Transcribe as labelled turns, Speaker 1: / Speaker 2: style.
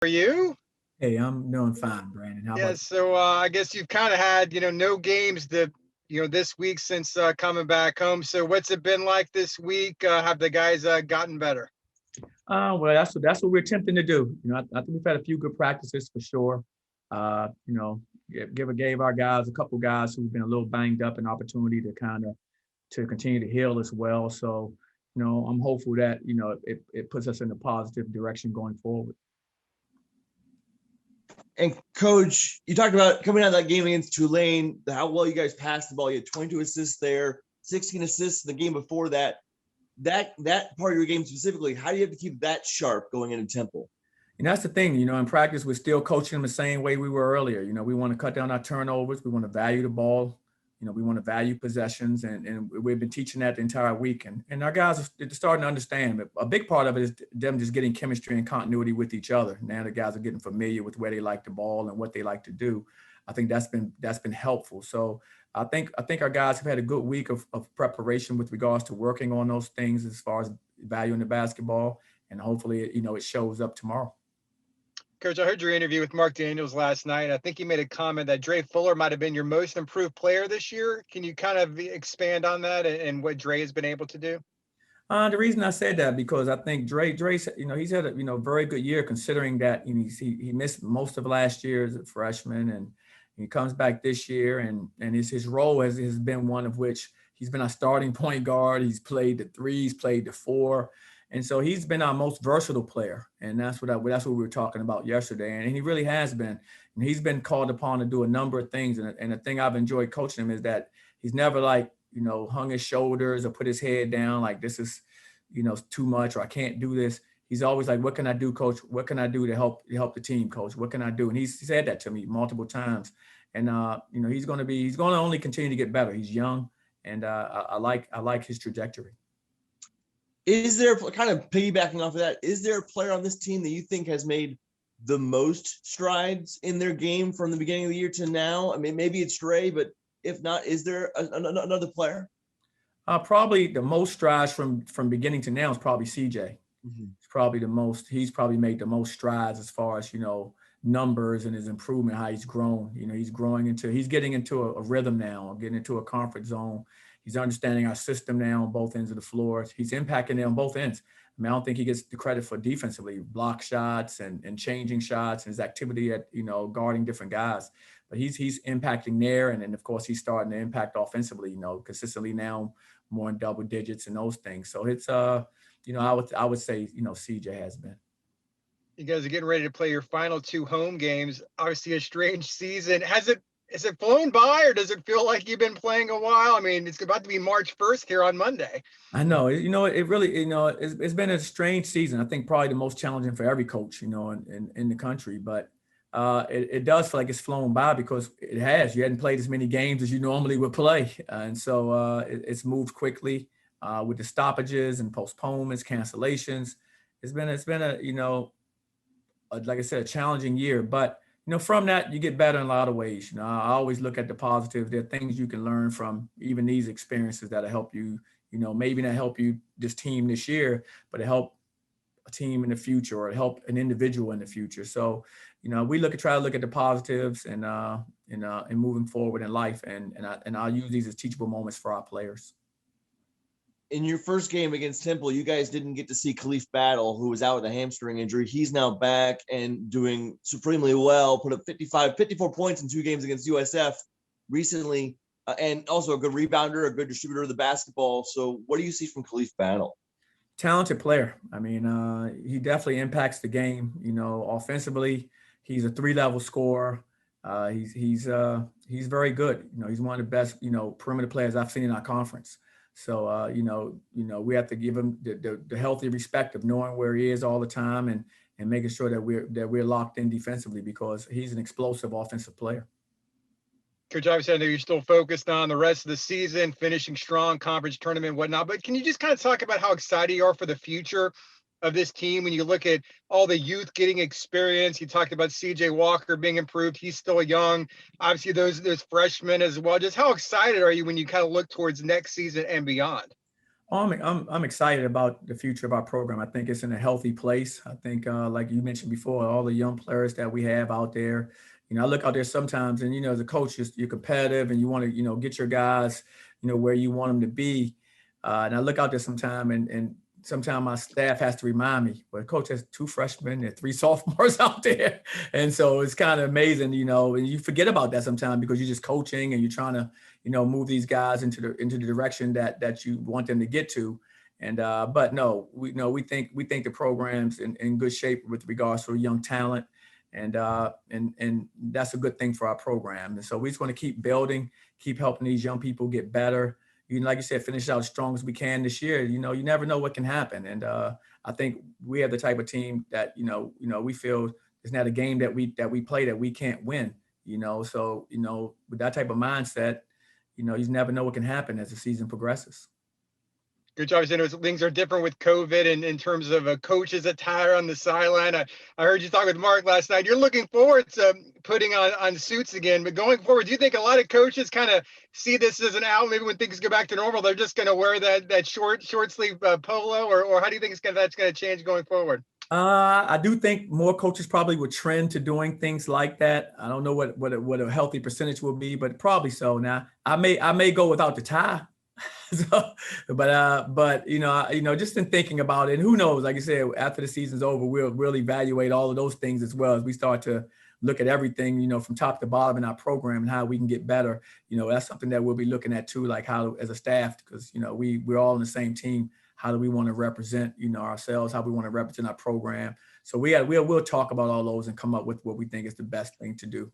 Speaker 1: Are you?
Speaker 2: Hey, I'm doing fine, Brandon. How
Speaker 1: Yeah,
Speaker 2: about
Speaker 1: so I guess you've kind of had, no games this week since coming back home. So what's it been like this week? Have the guys gotten better?
Speaker 2: well, that's what we're attempting to do. I think we've had a few good practices for sure. Gave our guys a couple guys who've been a little banged up an opportunity to kind of to continue to heal as well. So, I'm hopeful that it puts us in a positive direction going forward.
Speaker 3: And coach, you talked about coming out of that game against Tulane, how well you guys passed the ball. You had 22 assists there, 16 assists in the game before that. That part of your game specifically, how do you have to keep that sharp going into Temple?
Speaker 2: And that's the thing, in practice, we're still coaching them the same way we were earlier. We want to cut down our turnovers. We want to value the ball. We want to value possessions. And we've been teaching that the entire week. And our guys are starting to understand. But a big part of it is them just getting chemistry and continuity with each other. Now the guys are getting familiar with where they like the ball and what they like to do. I think that's been helpful. So I think our guys have had a good week of preparation with regards to working on those things as far as valuing the basketball. And hopefully, it shows up tomorrow.
Speaker 1: Coach, I heard your interview with Mark Daniels last night. I think you made a comment that Dre Fuller might have been your most improved player this year. Can you kind of expand on that and what Dre has been able to do?
Speaker 2: The reason I said that because I think Dre's he's had a very good year considering that he missed most of last year as a freshman and he comes back this year and his role has been one of which he's been a starting point guard. He's played the three, he's played the four. And so he's been our most versatile player, and that's what we were talking about yesterday. And he really has been. And he's been called upon to do a number of things. And the thing I've enjoyed coaching him is that he's never hung his shoulders or put his head down like this is, too much or I can't do this. He's always like, what can I do, coach? What can I do to help the team, coach? What can I do? And he said that to me multiple times. And he's going to only continue to get better. He's young, and I like his trajectory.
Speaker 3: Is there, kind of piggybacking off of that, is there a player on this team that you think has made the most strides in their game from the beginning of the year to now? I mean, maybe it's Dre, but if not, is there another player?
Speaker 2: Probably the most strides from beginning to now is probably CJ.
Speaker 3: Mm-hmm.
Speaker 2: He's probably made the most strides as far as, numbers and his improvement, how he's grown. He's getting into a rhythm now, getting into a comfort zone. He's understanding our system now on both ends of the floor. He's impacting it on both ends. I mean, I don't think he gets the credit for defensively, block shots and changing shots and his activity at, guarding different guys. But he's impacting there. And then, of course, he's starting to impact offensively, consistently now more in double digits and those things. So it's, I would say, CJ has been.
Speaker 1: You guys are getting ready to play your final two home games. Obviously a strange season. Has it flown by or does it feel like you've been playing a while? I mean, it's about to be March 1st here on Monday.
Speaker 2: I know, it really, it's been a strange season. I think probably the most challenging for every coach, in the country, but it does feel like it's flown by because it has. You hadn't played as many games as you normally would play. And so it's moved quickly with the stoppages and postponements, cancellations. It's been like I said, a challenging year, but from that, you get better in a lot of ways. I always look at the positive. There are things you can learn from even these experiences that'll help you, maybe not help you this team this year, but it help a team in the future or help an individual in the future. So, we try to look at the positives and moving forward in life. And I'll use these as teachable moments for our players.
Speaker 3: In your first game against Temple, you guys didn't get to see Khalifa Battle, who was out with a hamstring injury. He's now back and doing supremely well, put up 54 points in 2 games against USF recently, and also a good rebounder, a good distributor of the basketball. So what do you see from Khalifa Battle?
Speaker 2: Talented player. I mean, he definitely impacts the game. Offensively, he's a 3-level scorer. He's very good. He's one of the best, perimeter players I've seen in our conference. So, we have to give him the healthy respect of knowing where he is all the time and making sure that we're locked in defensively because he's an explosive offensive player.
Speaker 1: Coach, obviously, I know you're still focused on the rest of the season, finishing strong, conference tournament, whatnot. But can you just kind of talk about how excited you are for the future of this team when you look at all the youth getting experience? You talked about CJ Walker being improved. He's still young. Obviously, those freshmen as well. Just how excited are you when you kind of look towards next season and beyond?
Speaker 2: I'm excited about the future of our program. I think it's in a healthy place. I think, like you mentioned before, all the young players that we have out there. I look out there sometimes, and as a coach, you're competitive, and you want to, get your guys, where you want them to be. And I look out there sometime, and sometimes my staff has to remind me, but coach has 2 freshmen and 3 sophomores out there, and so it's kind of amazing, and you forget about that sometimes because you're just coaching and you're trying to move these guys into the direction that you want them to get to. And but no, we think the program's in good shape with regards to young talent, and that's a good thing for our program. And so we just want to keep building, keep helping these young people get better. Like you said, finish out as strong as we can this year. You never know what can happen. And I think we have the type of team that we feel it's not a game that we play that we can't win. So with that type of mindset, you never know what can happen as the season progresses.
Speaker 1: Good job. I know things are different with COVID and in terms of a coach's attire on the sideline. I heard you talk with Mark last night. You're looking forward to putting on suits again, but going forward, do you think a lot of coaches kind of see this as an out? Maybe when things go back to normal, they're just going to wear that short sleeve polo, or how do you think that's going to change going forward?
Speaker 2: I do think more coaches probably would trend to doing things like that. I don't know what a healthy percentage will be, but probably so. Now I may go without the tie. So, but just in thinking about it, and who knows, like you said, after the season's over, we'll really evaluate all of those things as well as we start to look at everything, from top to bottom in our program and how we can get better. That's something that we'll be looking at too, like how as a staff, because, we're all on the same team. How do we want to represent, ourselves, how we want to represent our program. So we'll talk about all those and come up with what we think is the best thing to do.